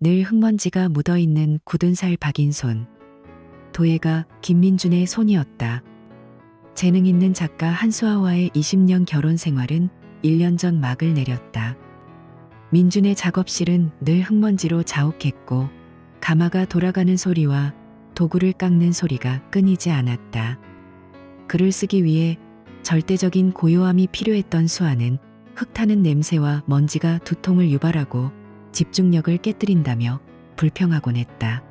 늘 흙먼지가 묻어있는 굳은 살 박인 손. 도예가 김민준의 손이었다. 재능 있는 작가 한수아와의 20년 결혼 생활은 1년 전 막을 내렸다. 민준의 작업실은 늘 흙먼지로 자욱했고 가마가 돌아가는 소리와 도구를 깎는 소리가 끊이지 않았다. 글을 쓰기 위해 절대적인 고요함이 필요했던 수아는 흙 타는 냄새와 먼지가 두통을 유발하고 집중력을 깨뜨린다며 불평하곤 했다.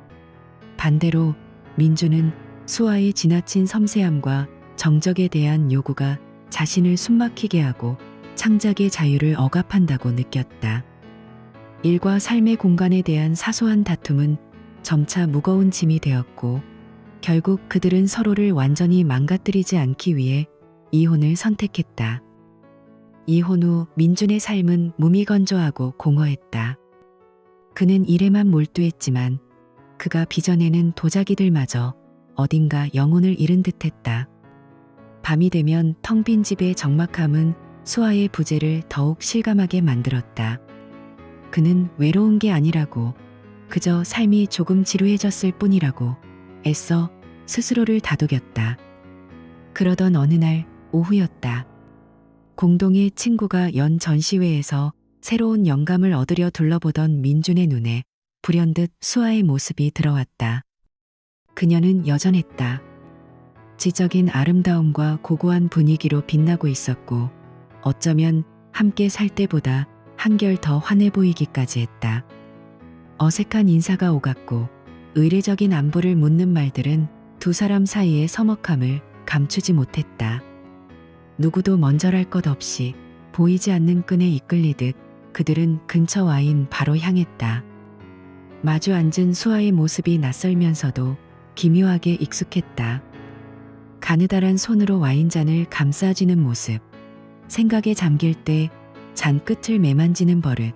반대로 민준은 수아의 지나친 섬세함과 정적에 대한 요구가 자신을 숨막히게 하고 창작의 자유를 억압한다고 느꼈다. 일과 삶의 공간에 대한 사소한 다툼은 점차 무거운 짐이 되었고 결국 그들은 서로를 완전히 망가뜨리지 않기 위해 이혼을 선택했다. 이혼 후 민준의 삶은 무미건조하고 공허했다. 그는 일에만 몰두했지만 그가 빚어내는 도자기들마저 어딘가 영혼을 잃은 듯했다. 밤이 되면 텅 빈 집의 적막함은 수아의 부재를 더욱 실감하게 만들었다. 그는 외로운 게 아니라고, 그저 삶이 조금 지루해졌을 뿐이라고 애써 스스로를 다독였다. 그러던 어느 날 오후였다. 공동의 친구가 연 전시회에서 새로운 영감을 얻으려 둘러보던 민준의 눈에 불현듯 수아의 모습이 들어왔다. 그녀는 여전했다. 지적인 아름다움과 고고한 분위기로 빛나고 있었고 어쩌면 함께 살 때보다 한결 더 환해 보이기까지 했다. 어색한 인사가 오갔고 의례적인 안부를 묻는 말들은 두 사람 사이의 서먹함을 감추지 못했다. 누구도 먼저랄 것 없이 보이지 않는 끈에 이끌리듯 그들은 근처 와인 바로 향했다. 마주 앉은 수아의 모습이 낯설면서도 기묘하게 익숙했다. 가느다란 손으로 와인잔을 감싸쥐는 모습, 생각에 잠길 때 잔 끝을 매만지는 버릇,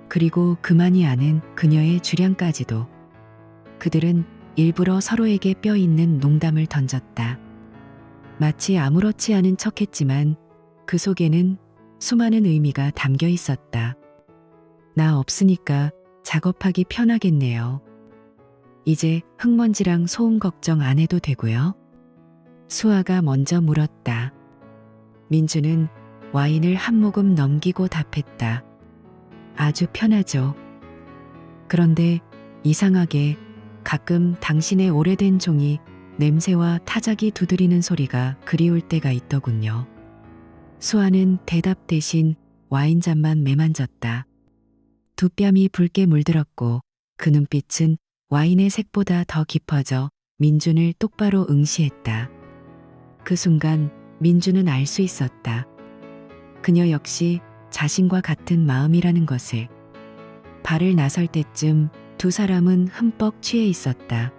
그리고 그만이 아는 그녀의 주량까지도. 그들은 일부러 서로에게 뼈 있는 농담을 던졌다. 마치 아무렇지 않은 척했지만 그 속에는 수많은 의미가 담겨 있었다. 나 없으니까 작업하기 편하겠네요. 이제 흙먼지랑 소음 걱정 안 해도 되고요. 수아가 먼저 물었다. 민주는 와인을 한 모금 넘기고 답했다. 아주 편하죠. 그런데 이상하게 가끔 당신의 오래된 종이 냄새와 타자기 두드리는 소리가 그리울 때가 있더군요. 수아는 대답 대신 와인잔만 매만졌다. 두 뺨이 붉게 물들었고 그 눈빛은 와인의 색보다 더 깊어져 민준을 똑바로 응시했다. 그 순간 민준은 알 수 있었다. 그녀 역시 자신과 같은 마음이라는 것을. 발을 나설 때쯤 두 사람은 흠뻑 취해 있었다.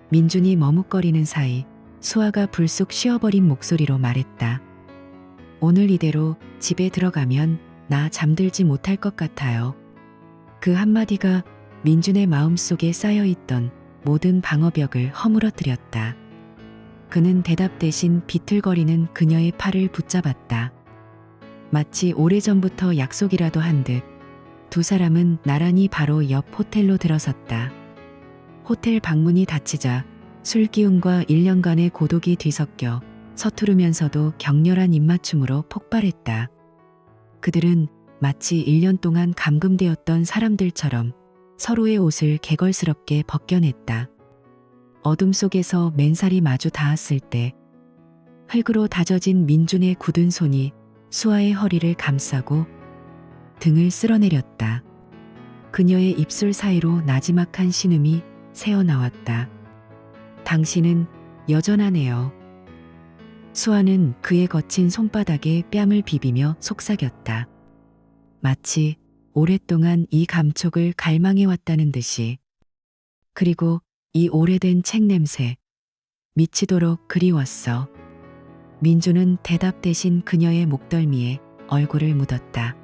민준이 머뭇거리는 사이 수아가 불쑥 쉬어버린 목소리로 말했다. 오늘 이대로 집에 들어가면 나 잠들지 못할 것 같아요. 그 한마디가 민준의 마음속에 쌓여있던 모든 방어벽을 허물어뜨렸다. 그는 대답 대신 비틀거리는 그녀의 팔을 붙잡았다. 마치 오래전부터 약속이라도 한 듯 두 사람은 나란히 바로 옆 호텔로 들어섰다. 호텔 방문이 닫히자 술기운과 1년간의 고독이 뒤섞여 서투르면서도 격렬한 입맞춤으로 폭발했다. 그들은 마치 1년 동안 감금되었던 사람들처럼 서로의 옷을 개걸스럽게 벗겨냈다. 어둠 속에서 맨살이 마주 닿았을 때 흙으로 다져진 민준의 굳은 손이 수아의 허리를 감싸고 등을 쓸어내렸다. 그녀의 입술 사이로 나지막한 신음이 새어나왔다. 당신은 여전하네요. 수아는 그의 거친 손바닥에 뺨을 비비며 속삭였다. 마치 오랫동안 이 감촉을 갈망해왔다는 듯이. 그리고 이 오래된 책 냄새, 미치도록 그리웠어. 민주는 대답 대신 그녀의 목덜미에 얼굴을 묻었다.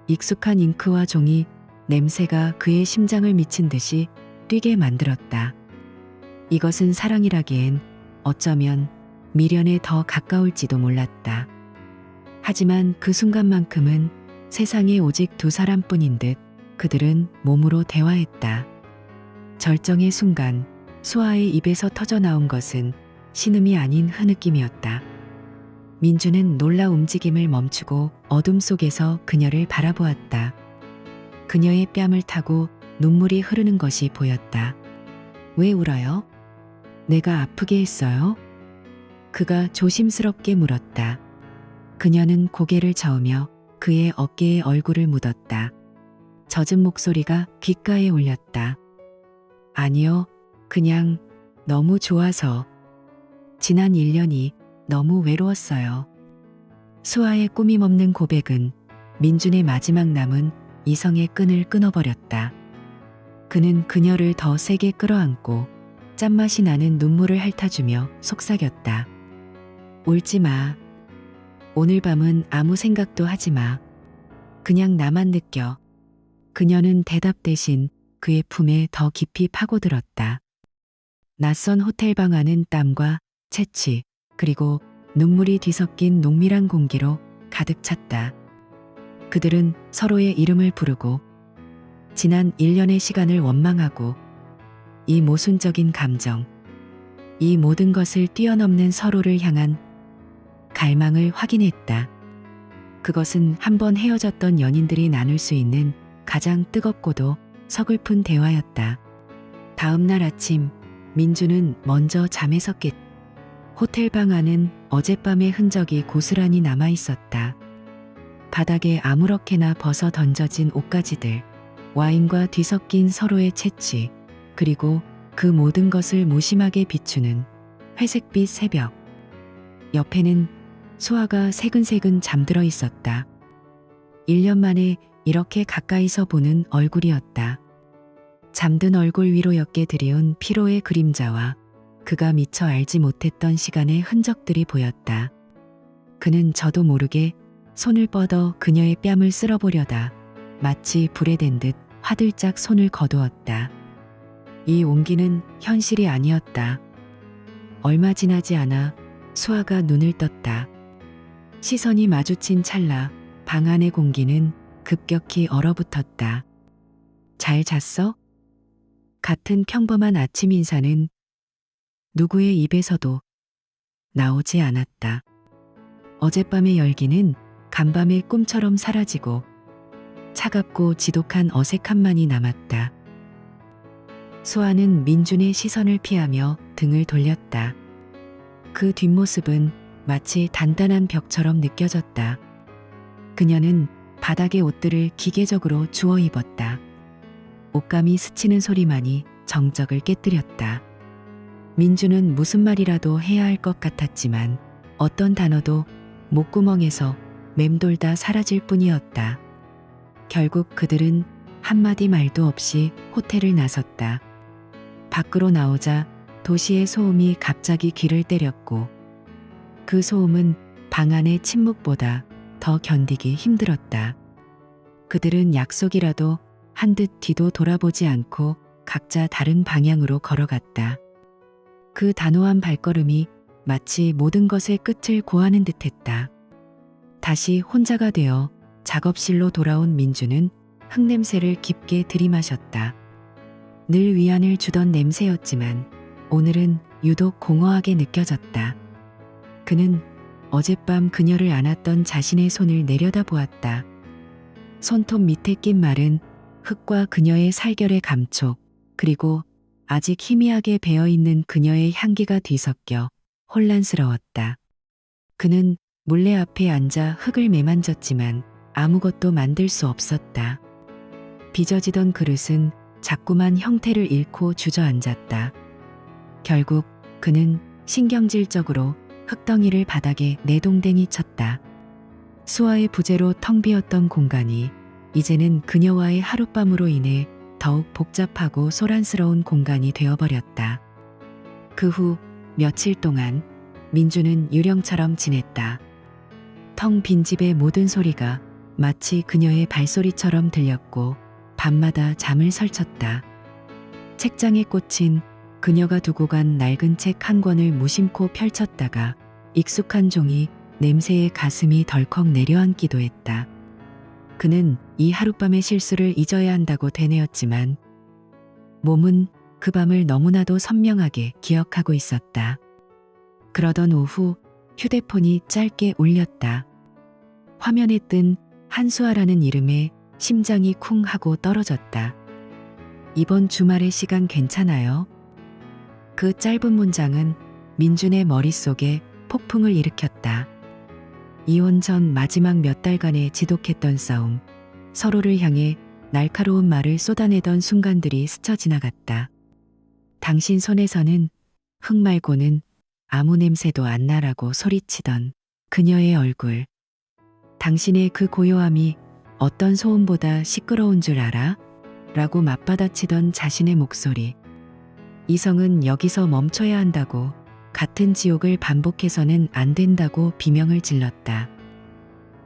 익숙한 잉크와 종이 냄새가 그의 심장을 미친 듯이 뛰게 만들었다. 이것은 사랑이라기엔 어쩌면 미련에 더 가까울지도 몰랐다. 하지만 그 순간만큼은 세상에 오직 두 사람뿐인 듯 그들은 몸으로 대화했다. 절정의 순간 수아의 입에서 터져나온 것은 신음이 아닌 흐느낌이었다. 민주는 놀라 움직임을 멈추고 어둠 속에서 그녀를 바라보았다. 그녀의 뺨을 타고 눈물이 흐르는 것이 보였다. 왜 울어요? 내가 아프게 했어요? 그가 조심스럽게 물었다. 그녀는 고개를 저으며 그의 어깨에 얼굴을 묻었다. 젖은 목소리가 귓가에 울렸다. 아니요, 그냥 너무 좋아서. 지난 1년이 너무 외로웠어요. 수아의 꾸밈없는 고백은 민준의 마지막 남은 이성의 끈을 끊어버렸다. 그는 그녀를 더 세게 끌어안고 짠맛이 나는 눈물을 핥아주며 속삭였다. 울지 마. 오늘 밤은 아무 생각도 하지 마. 그냥 나만 느껴. 그녀는 대답 대신 그의 품에 더 깊이 파고들었다. 낯선 호텔방 안은 땀과 채취, 그리고 눈물이 뒤섞인 농밀한 공기로 가득 찼다. 그들은 서로의 이름을 부르고 지난 1년의 시간을 원망하고 이 모순적인 감정, 이 모든 것을 뛰어넘는 서로를 향한 갈망을 확인했다. 그것은 한번 헤어졌던 연인들이 나눌 수 있는 가장 뜨겁고도 서글픈 대화였다. 다음 날 아침 민주는 먼저 잠에서 깼다. 호텔방 안은 어젯밤의 흔적이 고스란히 남아 있었다. 바닥에 아무렇게나 벗어 던져진 옷가지들, 와인과 뒤섞인 서로의 채취, 그리고 그 모든 것을 무심하게 비추는 회색빛 새벽. 옆에는 수아가 새근새근 잠들어 있었다. 1년 만에 이렇게 가까이서 보는 얼굴이었다. 잠든 얼굴 위로 옅게 들이운 피로의 그림자와 그가 미처 알지 못했던 시간의 흔적들이 보였다. 그는 저도 모르게 손을 뻗어 그녀의 뺨을 쓸어보려다 마치 불에 댄 듯 화들짝 손을 거두었다. 이 온기는 현실이 아니었다. 얼마 지나지 않아 수아가 눈을 떴다. 시선이 마주친 찰나 방 안의 공기는 급격히 얼어붙었다. 잘 잤어? 같은 평범한 아침 인사는 누구의 입에서도 나오지 않았다. 어젯밤의 열기는 간밤의 꿈처럼 사라지고 차갑고 지독한 어색함만이 남았다. 수아는 민준의 시선을 피하며 등을 돌렸다. 그 뒷모습은 마치 단단한 벽처럼 느껴졌다. 그녀는 바닥의 옷들을 기계적으로 주워 입었다. 옷감이 스치는 소리만이 정적을 깨뜨렸다. 민주는 무슨 말이라도 해야 할 것 같았지만 어떤 단어도 목구멍에서 맴돌다 사라질 뿐이었다. 결국 그들은 한마디 말도 없이 호텔을 나섰다. 밖으로 나오자 도시의 소음이 갑자기 귀를 때렸고 그 소음은 방 안의 침묵보다 더 견디기 힘들었다. 그들은 약속이라도 한 듯 뒤도 돌아보지 않고 각자 다른 방향으로 걸어갔다. 그 단호한 발걸음이 마치 모든 것의 끝을 고하는 듯했다. 다시 혼자가 되어 작업실로 돌아온 민주는 흙냄새를 깊게 들이마셨다. 늘 위안을 주던 냄새였지만 오늘은 유독 공허하게 느껴졌다. 그는 어젯밤 그녀를 안았던 자신의 손을 내려다보았다. 손톱 밑에 낀 마른 흙과 그녀의 살결의 감촉, 그리고 아직 희미하게 배어있는 그녀의 향기가 뒤섞여 혼란스러웠다. 그는 물레 앞에 앉아 흙을 매만졌지만 아무것도 만들 수 없었다. 빚어지던 그릇은 자꾸만 형태를 잃고 주저앉았다. 결국 그는 신경질적으로 흙덩이를 바닥에 내동댕이 쳤다. 수아의 부재로 텅 비었던 공간이 이제는 그녀와의 하룻밤으로 인해 더욱 복잡하고 소란스러운 공간이 되어버렸다. 그 후 며칠 동안 민주는 유령처럼 지냈다. 텅 빈 집의 모든 소리가 마치 그녀의 발소리처럼 들렸고 밤마다 잠을 설쳤다. 책장에 꽂힌 그녀가 두고 간 낡은 책 한 권을 무심코 펼쳤다가 익숙한 종이 냄새에 가슴이 덜컥 내려앉기도 했다. 그는 이 하룻밤의 실수를 잊어야 한다고 되뇌었지만 몸은 그 밤을 너무나도 선명하게 기억하고 있었다. 그러던 오후 휴대폰이 짧게 울렸다. 화면에 뜬 한수아라는 이름에 심장이 쿵 하고 떨어졌다. 이번 주말에 시간 괜찮아요? 그 짧은 문장은 민준의 머릿속에 폭풍을 일으켰다. 이혼 전 마지막 몇 달간의 지독했던 싸움, 서로를 향해 날카로운 말을 쏟아내던 순간들이 스쳐 지나갔다. 당신 손에서는 흙 말고는 아무 냄새도 안 나라고 소리치던 그녀의 얼굴. 당신의 그 고요함이 어떤 소음보다 시끄러운 줄 알아? 라고 맞받아치던 자신의 목소리. 이성은 여기서 멈춰야 한다고, 같은 지옥을 반복해서는 안 된다고 비명을 질렀다.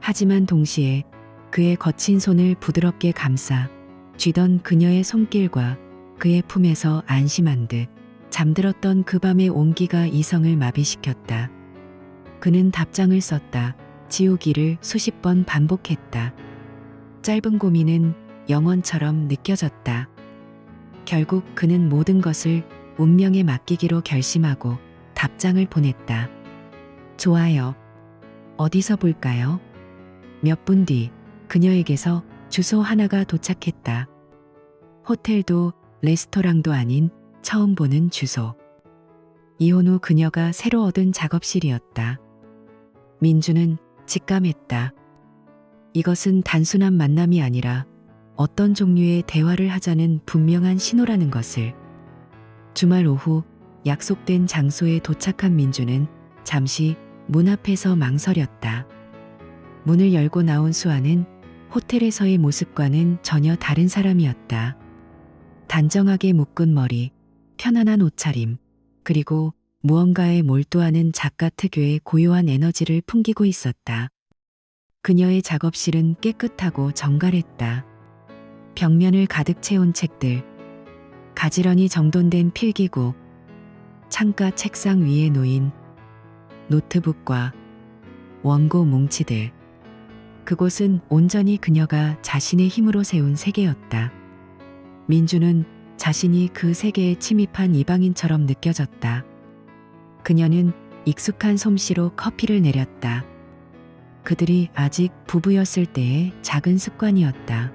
하지만 동시에 그의 거친 손을 부드럽게 감싸 쥐던 그녀의 손길과 그의 품에서 안심한 듯 잠들었던 그 밤의 온기가 이성을 마비시켰다. 그는 답장을 썼다. 지우기를 수십 번 반복했다. 짧은 고민은 영원처럼 느껴졌다. 결국 그는 모든 것을 운명에 맡기기로 결심하고 답장을 보냈다. 좋아요. 어디서 볼까요? 몇 분 뒤 그녀에게서 주소 하나가 도착했다. 호텔도 레스토랑도 아닌 처음 보는 주소. 이혼 후 그녀가 새로 얻은 작업실이었다. 민주는 직감했다. 이것은 단순한 만남이 아니라 어떤 종류의 대화를 하자는 분명한 신호라는 것을. 주말 오후 약속된 장소에 도착한 민주는 잠시 문 앞에서 망설였다. 문을 열고 나온 수아는 호텔에서의 모습과는 전혀 다른 사람이었다. 단정하게 묶은 머리, 편안한 옷차림, 그리고 무언가에 몰두하는 작가 특유의 고요한 에너지를 풍기고 있었다. 그녀의 작업실은 깨끗하고 정갈했다. 벽면을 가득 채운 책들, 가지런히 정돈된 필기구, 창가 책상 위에 놓인 노트북과 원고 뭉치들. 그곳은 온전히 그녀가 자신의 힘으로 세운 세계였다. 민주는 자신이 그 세계에 침입한 이방인처럼 느껴졌다. 그녀는 익숙한 솜씨로 커피를 내렸다. 그들이 아직 부부였을 때의 작은 습관이었다.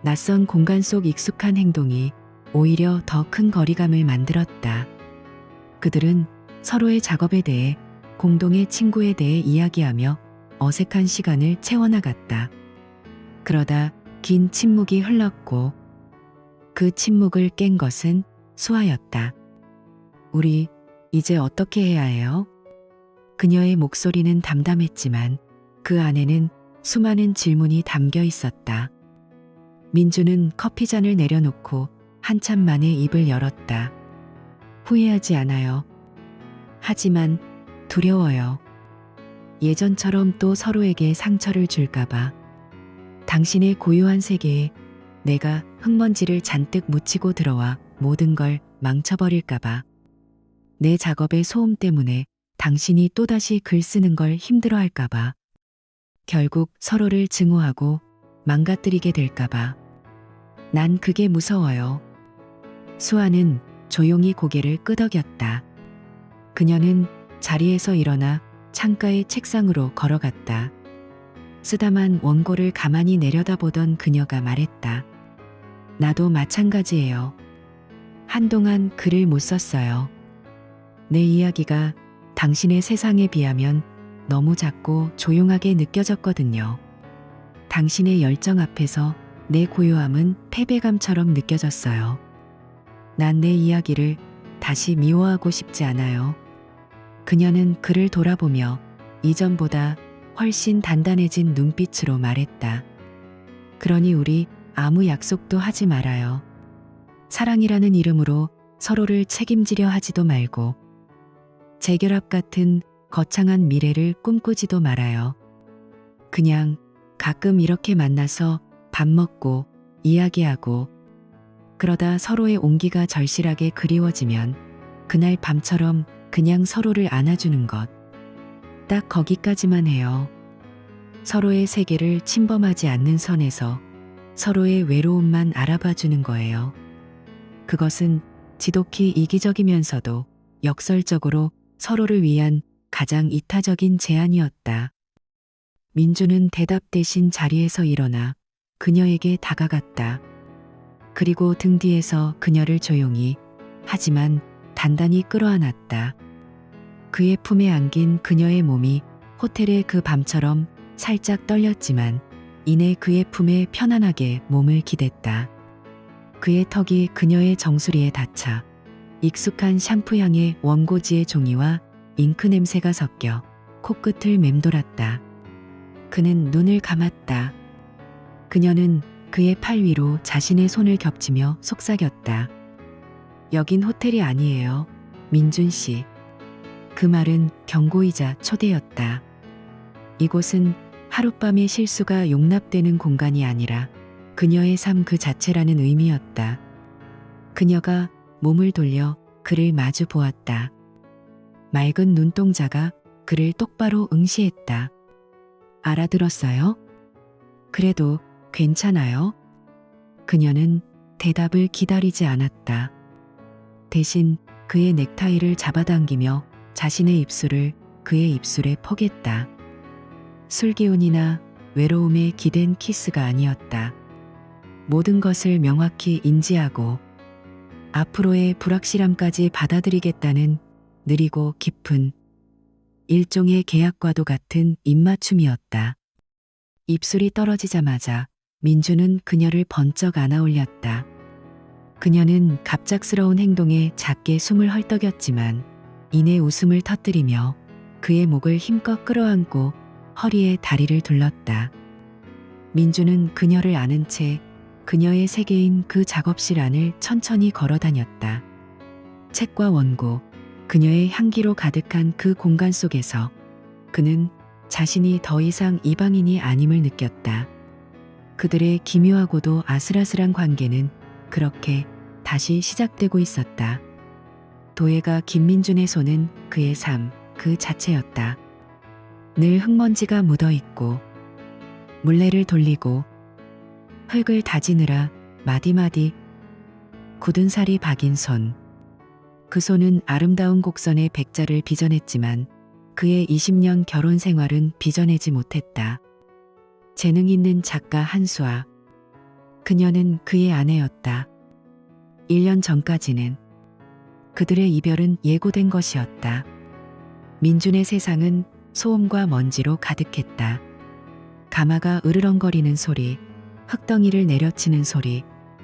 낯선 공간 속 익숙한 행동이 오히려 더 큰 거리감을 만들었다. 그들은 서로의 작업에 대해, 공동의 친구에 대해 이야기하며 어색한 시간을 채워나갔다. 그러다 긴 침묵이 흘렀고 그 침묵을 깬 것은 수아였다. 우리 이제 어떻게 해야 해요? 그녀의 목소리는 담담했지만 그 안에는 수많은 질문이 담겨 있었다. 민주는 커피잔을 내려놓고 한참 만에 입을 열었다. 후회하지 않아요. 하지만 두려워요. 예전처럼 또 서로에게 상처를 줄까봐. 당신의 고요한 세계에 내가 흙먼지를 잔뜩 묻히고 들어와 모든 걸 망쳐버릴까봐. 내 작업의 소음 때문에 당신이 또다시 글 쓰는 걸 힘들어할까봐. 결국 서로를 증오하고 망가뜨리게 될까봐. 난 그게 무서워요. 수아는 조용히 고개를 끄덕였다. 그녀는 자리에서 일어나 창가의 책상으로 걸어갔다. 쓰다만 원고를 가만히 내려다보던 그녀가 말했다. 나도 마찬가지예요. 한동안 글을 못 썼어요. 내 이야기가 당신의 세상에 비하면 너무 작고 조용하게 느껴졌거든요. 당신의 열정 앞에서 내 고요함은 패배감처럼 느껴졌어요. 난 내 이야기를 다시 미워하고 싶지 않아요. 그녀는 그를 돌아보며 이전보다 훨씬 단단해진 눈빛으로 말했다. 그러니 우리 아무 약속도 하지 말아요. 사랑이라는 이름으로 서로를 책임지려 하지도 말고 재결합 같은 거창한 미래를 꿈꾸지도 말아요. 그냥 가끔 이렇게 만나서 밥 먹고 이야기하고 그러다 서로의 온기가 절실하게 그리워지면 그날 밤처럼 그냥 서로를 안아주는 것. 딱 거기까지만 해요. 서로의 세계를 침범하지 않는 선에서 서로의 외로움만 알아봐 주는 거예요. 그것은 지독히 이기적이면서도 역설적으로 서로를 위한 가장 이타적인 제안이었다. 민주는 대답 대신 자리에서 일어나 그녀에게 다가갔다. 그리고 등 뒤에서 그녀를 조용히 하지만 단단히 끌어안았다. 그의 품에 안긴 그녀의 몸이 호텔의 그 밤처럼 살짝 떨렸지만 이내 그의 품에 편안하게 몸을 기댔다. 그의 턱이 그녀의 정수리에 닿자 익숙한 샴푸 향의 원고지의 종이와 잉크 냄새가 섞여 코끝을 맴돌았다. 그는 눈을 감았다. 그녀는 그의 팔 위로 자신의 손을 겹치며 속삭였다. 여긴 호텔이 아니에요, 민준 씨. 그 말은 경고이자 초대였다. 이곳은 하룻밤의 실수가 용납되는 공간이 아니라 그녀의 삶 그 자체라는 의미였다. 그녀가 몸을 돌려 그를 마주 보았다. 맑은 눈동자가 그를 똑바로 응시했다. 알아들었어요? 그래도 괜찮아요? 그녀는 대답을 기다리지 않았다. 대신 그의 넥타이를 잡아당기며 자신의 입술을 그의 입술에 포겠다. 술기운이나 외로움에 기댄 키스가 아니었다. 모든 것을 명확히 인지하고 앞으로의 불확실함까지 받아들이겠다는 느리고 깊은 일종의 계약과도 같은 입맞춤이었다. 입술이 떨어지자마자 민주는 그녀를 번쩍 안아 올렸다. 그녀는 갑작스러운 행동에 작게 숨을 헐떡였지만 이내 웃음을 터뜨리며 그의 목을 힘껏 끌어안고 허리에 다리를 둘렀다. 민주는 그녀를 안은 채 그녀의 세계인 그 작업실 안을 천천히 걸어 다녔다. 책과 원고, 그녀의 향기로 가득한 그 공간 속에서 그는 자신이 더 이상 이방인이 아님을 느꼈다. 그들의 기묘하고도 아슬아슬한 관계는 그렇게 다시 시작되고 있었다. 도예가 김민준의 손은 그의 삶 그 자체였다. 늘 흙먼지가 묻어있고 물레를 돌리고 흙을 다지느라 마디마디 굳은 살이 박인 손. 그 손은 아름다운 곡선의 백자를 빚어냈지만 그의 20년 결혼 생활은 빚어내지 못했다. 재능 있는 작가 한수아. 그녀는 그의 아내였다. 1년 전까지는 그들의 이별은 예고된 것이었다. 민준의 세상은 소음과 먼지로 가득했다. 가마가 으르렁거리는 소리, 흙덩이를 내려치는 소리,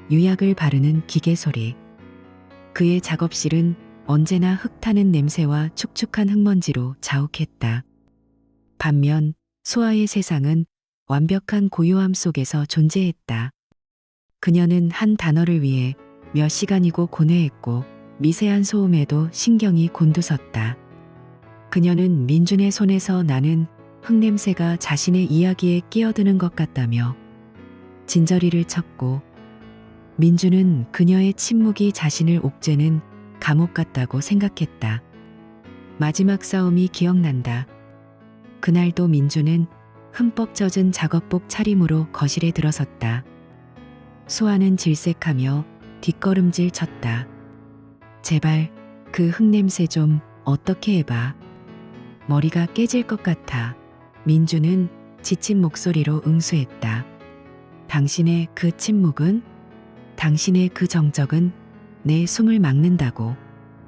유약을 바르는 기계 소리. 그의 작업실은 언제나 흙 타는 냄새와 축축한 흙먼지로 자욱했다. 반면 수아의 세상은 완벽한 고요함 속에서 존재했다. 그녀는 한 단어를 위해 몇 시간이고 고뇌했고 미세한 소음에도 신경이 곤두섰다. 그녀는 민준의 손에서 나는 흙냄새가 자신의 이야기에 끼어드는 것 같다며 진저리를 쳤고 민준은 그녀의 침묵이 자신을 옥죄는 감옥 같다고 생각했다. 마지막 싸움이 기억난다. 그날도 민준은 흠뻑 젖은 작업복 차림으로 거실에 들어섰다. 수아는 질색하며 뒷걸음질 쳤다. 제발 그 흙냄새 좀 어떻게 해봐. 머리가 깨질 것 같아. 민주는 지친 목소리로 응수했다. 당신의 그 침묵은? 당신의 그 정적은 내 숨을 막는다고.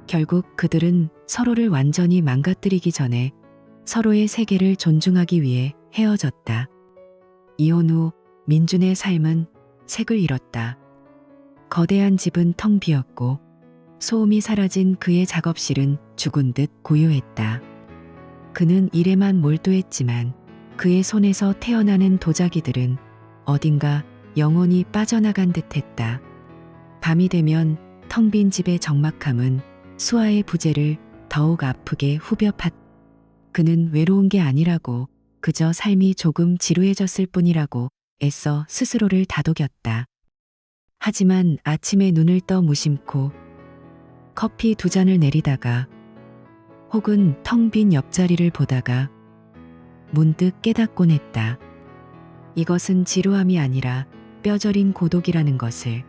결국 그들은 서로를 완전히 망가뜨리기 전에 서로의 세계를 존중하기 위해 헤어졌다. 이혼 후 민준의 삶은 색을 잃었다. 거대한 집은 텅 비었고 소음이 사라진 그의 작업실은 죽은 듯 고요했다. 그는 일에만 몰두했지만 그의 손에서 태어나는 도자기들은 어딘가 영혼이 빠져나간 듯했다. 밤이 되면 텅 빈 집의 적막함은 수아의 부재를 더욱 아프게 후벼 팠다. 그는 외로운 게 아니라고, 그저 삶이 조금 지루해졌을 뿐이라고 애써 스스로를 다독였다. 하지만 아침에 눈을 떠 무심코 커피 2잔을 내리다가 혹은 텅 빈 옆자리를 보다가 문득 깨닫곤 했다. 이것은 지루함이 아니라 뼈저린 고독이라는 것을.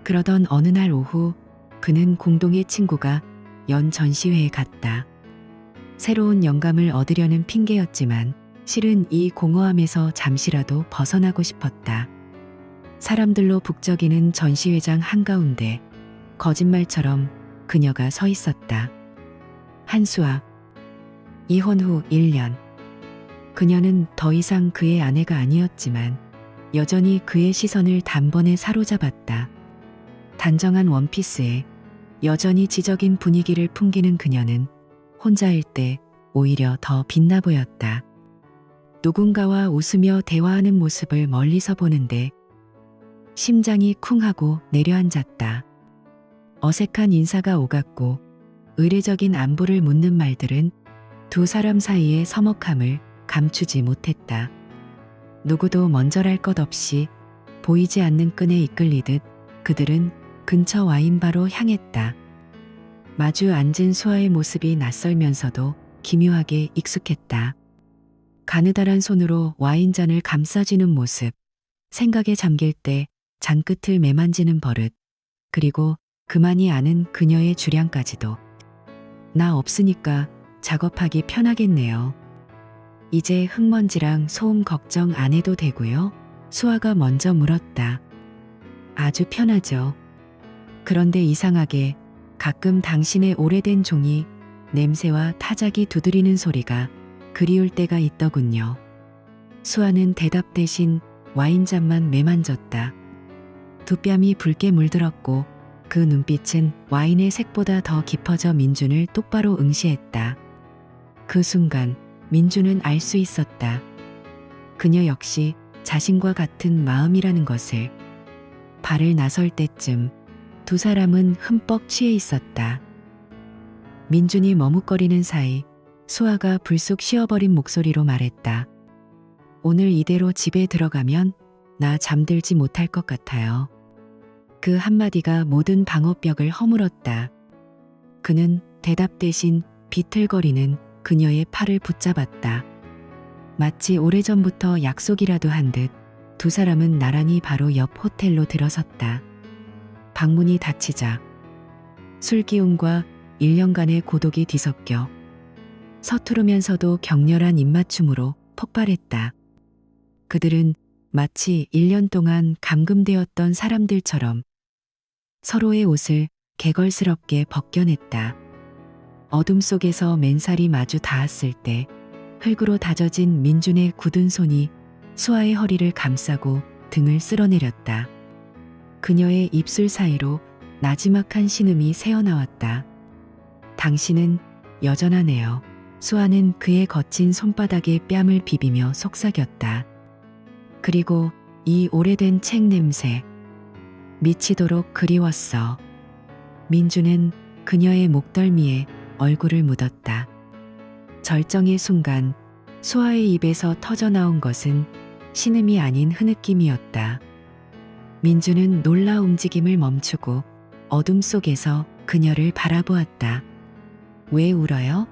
그러던 어느 날 오후 그는 공동의 친구가 연 전시회에 갔다. 새로운 영감을 얻으려는 핑계였지만 실은 이 공허함에서 잠시라도 벗어나고 싶었다. 사람들로 북적이는 전시회장 한가운데 거짓말처럼 그녀가 서 있었다. 한수아. 이혼 후 1년. 그녀는 더 이상 그의 아내가 아니었지만 여전히 그의 시선을 단번에 사로잡았다. 단정한 원피스에 여전히 지적인 분위기를 풍기는 그녀는 혼자일 때 오히려 더 빛나 보였다. 누군가와 웃으며 대화하는 모습을 멀리서 보는데 심장이 쿵하고 내려앉았다. 어색한 인사가 오갔고 의례적인 안부를 묻는 말들은 두 사람 사이의 서먹함을 감추지 못했다. 누구도 먼저랄 것 없이 보이지 않는 끈에 이끌리듯 그들은 근처 와인바로 향했다. 마주 앉은 수아의 모습이 낯설면서도 기묘하게 익숙했다. 가느다란 손으로 와인잔을 감싸쥐는 모습, 생각에 잠길 때 잔끝을 매만지는 버릇, 그리고 그만이 아는 그녀의 주량까지도. 나 없으니까 작업하기 편하겠네요. 이제 흙먼지랑 소음 걱정 안 해도 되고요? 수아가 먼저 물었다. 아주 편하죠. 그런데 이상하게 가끔 당신의 오래된 종이 냄새와 타자기 두드리는 소리가 그리울 때가 있더군요. 수아는 대답 대신 와인잔만 매만졌다. 두 뺨이 붉게 물들었고 그 눈빛은 와인의 색보다 더 깊어져 민준을 똑바로 응시했다. 그 순간 민준은 알 수 있었다. 그녀 역시 자신과 같은 마음이라는 것을. 발을 나설 때쯤 두 사람은 흠뻑 취해 있었다. 민준이 머뭇거리는 사이 수아가 불쑥 쉬어버린 목소리로 말했다. 오늘 이대로 집에 들어가면 나 잠들지 못할 것 같아요. 그 한마디가 모든 방어벽을 허물었다. 그는 대답 대신 비틀거리는 그녀의 팔을 붙잡았다. 마치 오래전부터 약속이라도 한 듯 두 사람은 나란히 바로 옆 호텔로 들어섰다. 방문이 닫히자 술 기운과 1년간의 고독이 뒤섞여 서투르면서도 격렬한 입맞춤으로 폭발했다. 그들은 마치 1년 동안 감금되었던 사람들처럼 서로의 옷을 개걸스럽게 벗겨냈다. 어둠 속에서 맨살이 마주 닿았을 때 흙으로 다져진 민준의 굳은 손이 수아의 허리를 감싸고 등을 쓸어내렸다. 그녀의 입술 사이로 나지막한 신음이 새어나왔다. 당신은 여전하네요. 수아는 그의 거친 손바닥에 뺨을 비비며 속삭였다. 그리고 이 오래된 책 냄새. 미치도록 그리웠어. 민주는 그녀의 목덜미에 얼굴을 묻었다. 절정의 순간 수아의 입에서 터져나온 것은 신음이 아닌 흐느낌이었다. 민주는 놀라 움직임을 멈추고 어둠 속에서 그녀를 바라보았다. 왜 울어요?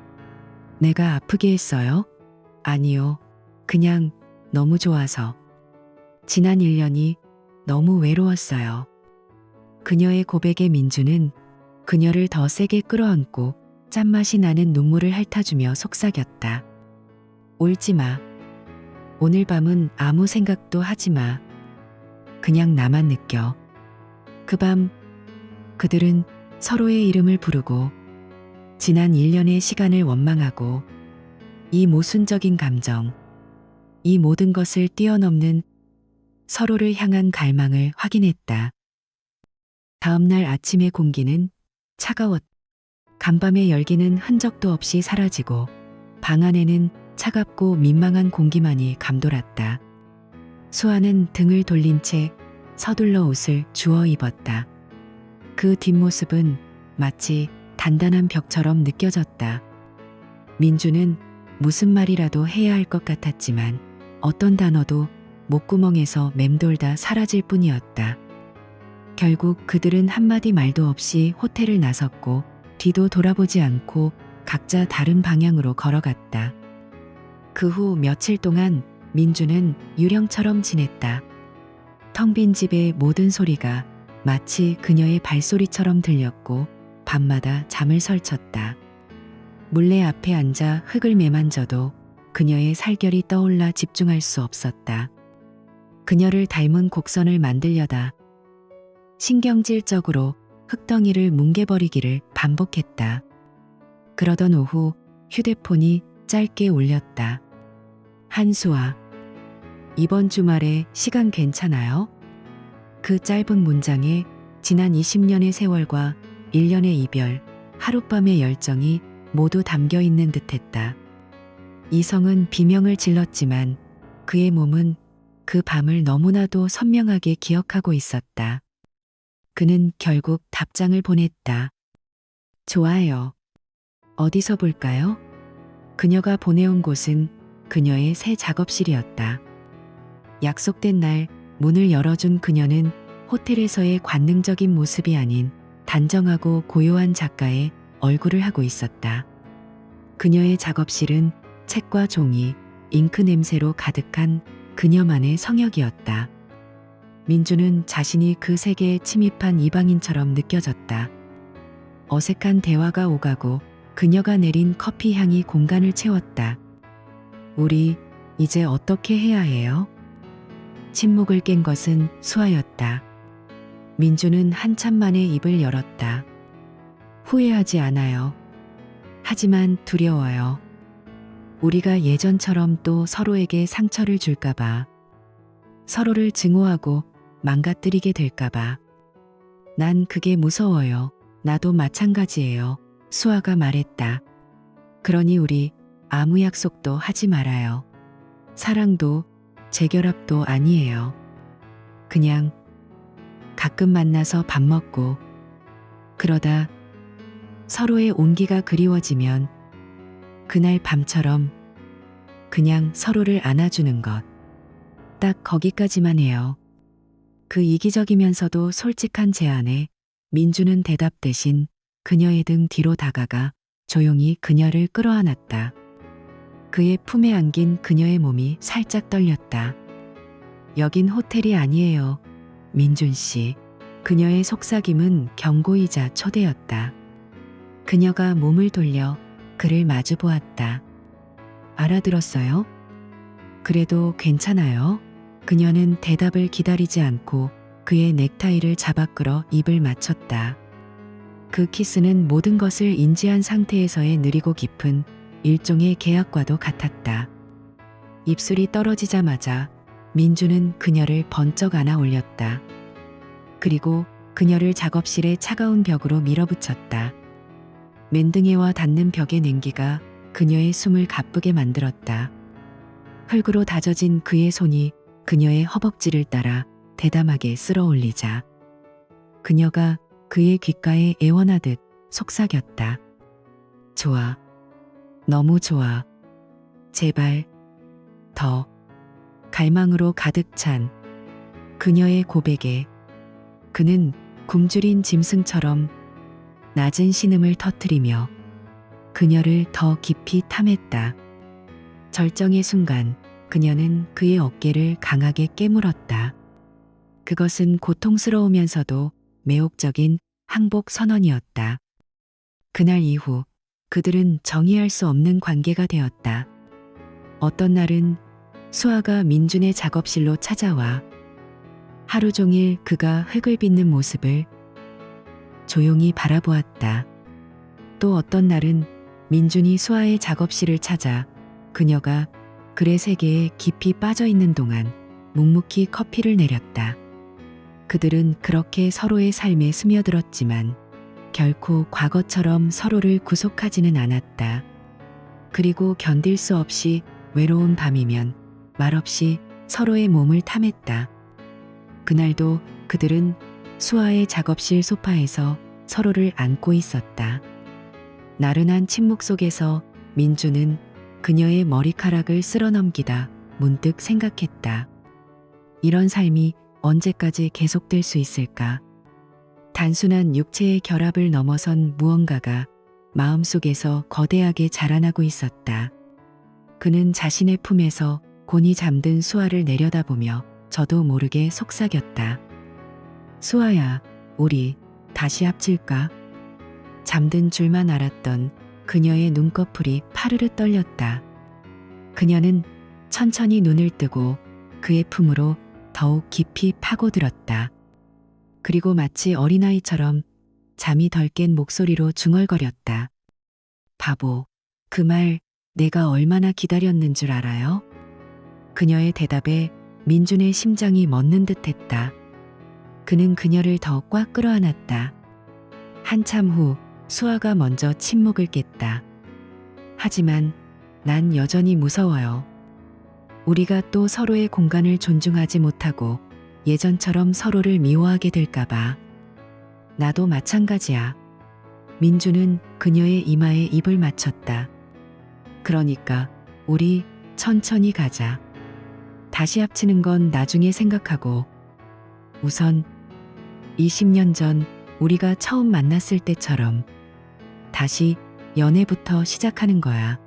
내가 아프게 했어요? 아니요. 그냥 너무 좋아서. 지난 1년이 너무 외로웠어요. 그녀의 고백에 민주는 그녀를 더 세게 끌어안고 짠맛이 나는 눈물을 핥아주며 속삭였다. 울지 마. 오늘 밤은 아무 생각도 하지 마. 그냥 나만 느껴. 그 밤 그들은 서로의 이름을 부르고 지난 1년의 시간을 원망하고 이 모순적인 감정, 이 모든 것을 뛰어넘는 서로를 향한 갈망을 확인했다. 다음 날 아침의 공기는 차가웠다. 간밤의 열기는 흔적도 없이 사라지고 방 안에는 차갑고 민망한 공기만이 감돌았다. 수아는 등을 돌린 채 서둘러 옷을 주워 입었다. 그 뒷모습은 마치 단단한 벽처럼 느껴졌다. 민주는 무슨 말이라도 해야 할 것 같았지만 어떤 단어도 목구멍에서 맴돌다 사라질 뿐이었다. 결국 그들은 한마디 말도 없이 호텔을 나섰고 뒤도 돌아보지 않고 각자 다른 방향으로 걸어갔다. 그 후 며칠 동안 민주는 유령처럼 지냈다. 텅 빈 집의 모든 소리가 마치 그녀의 발소리처럼 들렸고 밤마다 잠을 설쳤다. 물레 앞에 앉아 흙을 매만져도 그녀의 살결이 떠올라 집중할 수 없었다. 그녀를 닮은 곡선을 만들려다 신경질적으로 흙덩이를 뭉개버리기를 반복했다. 그러던 오후 휴대폰이 짧게 울렸다. 한수아, 이번 주말에 시간 괜찮아요? 그 짧은 문장에 지난 20년의 세월과 1년의 이별, 하룻밤의 열정이 모두 담겨 있는 듯했다. 이성은 비명을 질렀지만 그의 몸은 그 밤을 너무나도 선명하게 기억하고 있었다. 그는 결국 답장을 보냈다. 좋아요. 어디서 볼까요? 그녀가 보내온 곳은 그녀의 새 작업실이었다. 약속된 날 문을 열어준 그녀는 호텔에서의 관능적인 모습이 아닌 단정하고 고요한 작가의 얼굴을 하고 있었다. 그녀의 작업실은 책과 종이, 잉크 냄새로 가득한 그녀만의 성역이었다. 민주는 자신이 그 세계에 침입한 이방인처럼 느껴졌다. 어색한 대화가 오가고 그녀가 내린 커피 향이 공간을 채웠다. 우리 이제 어떻게 해야 해요? 침묵을 깬 것은 수아였다. 민주는 한참 만에 입을 열었다. 후회하지 않아요. 하지만 두려워요. 우리가 예전처럼 또 서로에게 상처를 줄까봐. 서로를 증오하고 망가뜨리게 될까봐. 난 그게 무서워요. 나도 마찬가지예요. 수아가 말했다. 그러니 우리 아무 약속도 하지 말아요. 사랑도 재결합도 아니에요. 그냥 가끔 만나서 밥 먹고 그러다 서로의 온기가 그리워지면 그날 밤처럼 그냥 서로를 안아주는 것. 딱 거기까지만 해요. 그 이기적이면서도 솔직한 제안에 민주는 대답 대신 그녀의 등 뒤로 다가가 조용히 그녀를 끌어안았다. 그의 품에 안긴 그녀의 몸이 살짝 떨렸다. 여긴 호텔이 아니에요, 민준 씨. 그녀의 속삭임은 경고이자 초대였다. 그녀가 몸을 돌려 그를 마주 보았다. 알아들었어요? 그래도 괜찮아요? 그녀는 대답을 기다리지 않고 그의 넥타이를 잡아 끌어 입을 맞췄다. 그 키스는 모든 것을 인지한 상태에서의 느리고 깊은 일종의 계약과도 같았다. 입술이 떨어지자마자 민주는 그녀를 번쩍 안아 올렸다. 그리고 그녀를 작업실의 차가운 벽으로 밀어붙였다. 맨등에와 닿는 벽의 냉기가 그녀의 숨을 가쁘게 만들었다. 흙으로 다져진 그의 손이 그녀의 허벅지를 따라 대담하게 쓸어 올리자 그녀가 그의 귓가에 애원하듯 속삭였다. 좋아. 너무 좋아. 제발 더. 갈망으로 가득 찬 그녀의 고백에 그는 굶주린 짐승처럼 낮은 신음을 터뜨리며 그녀를 더 깊이 탐했다. 절정의 순간 그녀는 그의 어깨를 강하게 깨물었다. 그것은 고통스러우면서도 매혹적인 항복 선언이었다. 그날 이후 그들은 정의할 수 없는 관계가 되었다. 어떤 날은 수아가 민준의 작업실로 찾아와 하루 종일 그가 흙을 빚는 모습을 조용히 바라보았다. 또 어떤 날은 민준이 수아의 작업실을 찾아 그녀가 글의 세계에 깊이 빠져 있는 동안 묵묵히 커피를 내렸다. 그들은 그렇게 서로의 삶에 스며들었지만 결코 과거처럼 서로를 구속하지는 않았다. 그리고 견딜 수 없이 외로운 밤이면 말없이 서로의 몸을 탐했다. 그날도 그들은 수아의 작업실 소파에서 서로를 안고 있었다. 나른한 침묵 속에서 민주는 그녀의 머리카락을 쓸어넘기다 문득 생각했다. 이런 삶이 언제까지 계속될 수 있을까? 단순한 육체의 결합을 넘어선 무언가가 마음속에서 거대하게 자라나고 있었다. 그는 자신의 품에서 곤히 잠든 수아를 내려다보며 저도 모르게 속삭였다. 수아야, 우리 다시 합칠까? 잠든 줄만 알았던 그녀의 눈꺼풀이 파르르 떨렸다. 그녀는 천천히 눈을 뜨고 그의 품으로 더욱 깊이 파고들었다. 그리고 마치 어린아이처럼 잠이 덜 깬 목소리로 중얼거렸다. 바보, 그 말 내가 얼마나 기다렸는 줄 알아요? 그녀의 대답에 민준의 심장이 멎는 듯했다. 그는 그녀를 더 꽉 끌어안았다. 한참 후 수아가 먼저 침묵을 깼다. 하지만 난 여전히 무서워요. 우리가 또 서로의 공간을 존중하지 못하고 예전처럼 서로를 미워하게 될까봐. 나도 마찬가지야. 민주는 그녀의 이마에 입을 맞췄다. 그러니까 우리 천천히 가자. 다시 합치는 건 나중에 생각하고 우선 20년 전 우리가 처음 만났을 때처럼 다시 연애부터 시작하는 거야.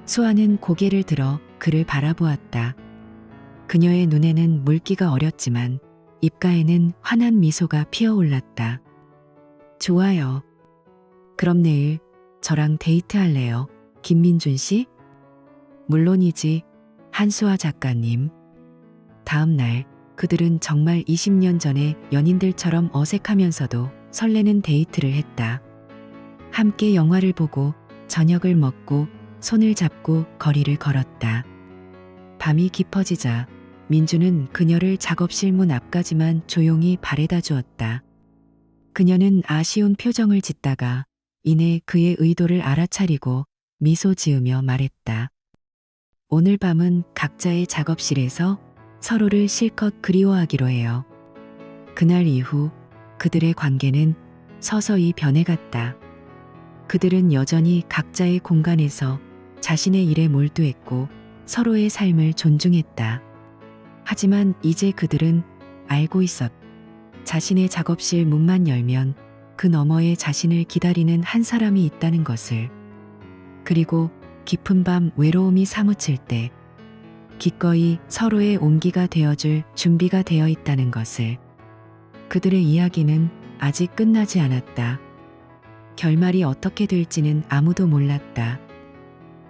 수아는 고개를 들어 그를 바라보았다. 그녀의 눈에는 물기가 어렸지만 입가에는 환한 미소가 피어올랐다. 좋아요. 그럼 내일 저랑 데이트할래요, 김민준 씨? 물론이지, 한수아 작가님. 다음 날 그들은 정말 20년 전의 연인들처럼 어색하면서도 설레는 데이트를 했다. 함께 영화를 보고 저녁을 먹고 손을 잡고 거리를 걸었다. 밤이 깊어지자 민주는 그녀를 작업실 문 앞까지만 조용히 바래다 주었다. 그녀는 아쉬운 표정을 짓다가 이내 그의 의도를 알아차리고 미소 지으며 말했다. 오늘 밤은 각자의 작업실에서 서로를 실컷 그리워하기로 해요. 그날 이후 그들의 관계는 서서히 변해갔다. 그들은 여전히 각자의 공간에서 자신의 일에 몰두했고 서로의 삶을 존중했다. 하지만 이제 그들은 알고 있었다. 자신의 작업실 문만 열면 그 너머에 자신을 기다리는 한 사람이 있다는 것을. 그리고 깊은 밤 외로움이 사무칠 때 기꺼이 서로의 온기가 되어줄 준비가 되어 있다는 것을. 그들의 이야기는 아직 끝나지 않았다. 결말이 어떻게 될지는 아무도 몰랐다.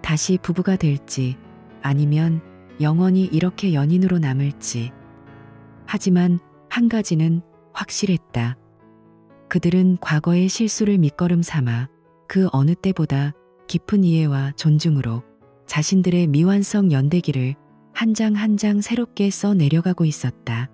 다시 부부가 될지 아니면 영원히 이렇게 연인으로 남을지. 하지만 한 가지는 확실했다. 그들은 과거의 실수를 밑거름 삼아 그 어느 때보다 깊은 이해와 존중으로 자신들의 미완성 연대기를 한 장 한 장 새롭게 써 내려가고 있었다.